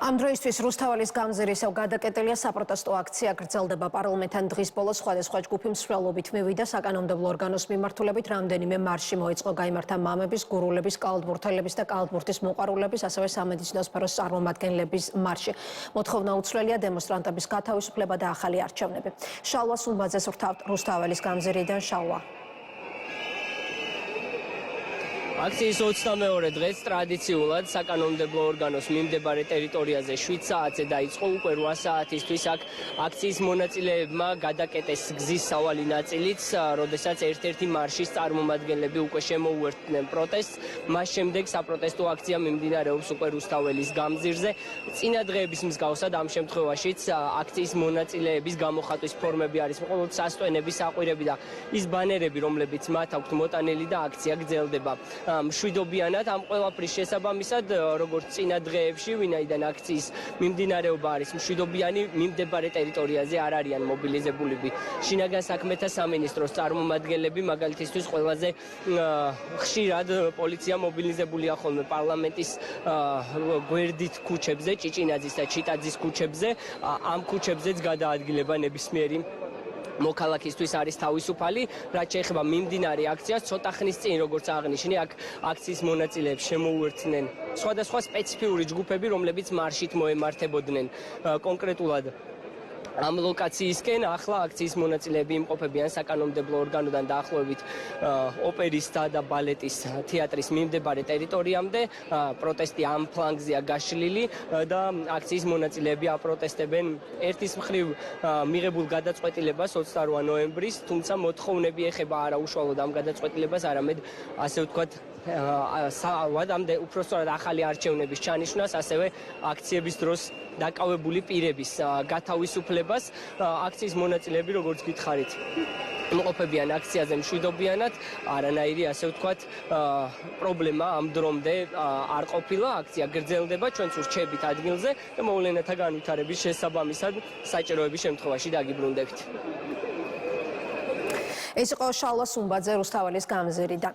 Ამ დროისთვის რუსთაველის გამზირისევ გადაკეტილია საპროტესტო აქცია გრძელდება პარლამენტთან დღის ბოლოს სხვადასხვა ჯგუფი მსვლელობით მივიდა საკანონმდებლო ორგანოს მიმართულებით რამდენიმე მარში მოეწყო გაიმართა მამების, გურულების, კალათბურთელების და კალათბურთის მოყვარულების, ასევე სამედიცინო სფეროს წარმომადგენლების მარში. მოთხოვნა უცვლელია დემონსტრანტების გათავისუფლება და ახალი არჩევნები. შალვა სუმბაძეს რუსთაველის გამზირიდან შალვა. აქციის 22 დღეს ტრადიციულად საკანონმდებლო ორგანოს მიმდებარე ტერიტორიაზე 7 საათზე დაიწყო, უკვე 8 საათისთვის აქ აქციის მონაწილეებმა გადაკეტეს გზის სავალი ნაწილიც, როდესაც ერთ-ერთი მარშის წარმომადგენლები უკვე შემოუერთდნენ პროტესტს. მას შემდეგ საპროტესტო აქცია მიმდინარეობს უკვე რუსთაველის გამზირზე. წინა დღეების მსგავსად ამ შემთხვევაშიც აქციის მონაწილეების გამოხატვის ფორმები არის მხოლოდ სასტვენები, საყვირები და ის ბანერები, რომლებიც მათ აქვთ მოტანილი და აქცია გრძელდება. მშვიდობიანად ამ ყველაფრის შესაბამისად, როგორც წინა დღეებში, ვინაიდან აქციის მიმდინარეობა არის მშვიდობიანი, მიმდებარე ტერიტორიაზე არ არიან მობილიზებულები. შინაგან საქმეთა სამინისტროს წარმომადგენლები, მაგალითისთვის ყველაზე ხშირად პოლიცია მობილიზებულია ხოლმე პარლამენტის გვერდით ქუჩებზე, ჭიჭინაძის და ჩიტაძის ქუჩებზე. ამ ქუჩებზეც გადაადგილება ნებისმიერი მოქალაქისთვის არის თავისუფალი, რაც შეეხება მიმდინარე აქციას, ცოტა ხნის წინ, როგორც აღნიშნე, აქ აქციის მონაწილეებს შემოუერთდნენ სხვადასხვა სპეციფიური ჯგუფები, რომლებიც მარშით მოემართებოდნენ კონკრეტულად ამ ლოკაციისკენ. ახლა აქციის მონაწილეები იმყოფებიან საკანონმდებლო ორგანოდან დაახლოებით ოპერისა და ბალეტის თეატრის მიმდებარე ტერიტორიამდე. პროტესტი ამ ფლანგზეა გაშლილი და აქციის მონაწილეები აპროტესტებენ ერთის მხრივ მიღებულ გადაწყვეტილებას 28 ნოემბრის, თუმცა მოთხოვნები ეხება არა უშუალოდ ამ გადაწყვეტილებას, არამედ ასე ვთქვათ ვადამდე უпростоრად ახალი არჩევნების ჩანიშვნას, ასევე აქციების დროს დაკავებული პირების გათავისუფლებას. აქციის მონაწილეები, როგორც გითხარით, იმყოფებიან აქციაზე მშვიდობიანად, არანაირი ასე ვთქვათ პრობლემა ამ დრომდე არ ყოფილა. აქცია გრძელდება, ჩვენც ვრჩებით ადგილზე და მოვლენათა განვითარების შესაბამისად საჭიროების შემთხვევაში დაგიბრუნდებით. ეს იყო შალვა სუმბაძე რუსთაველის გამზირიდან.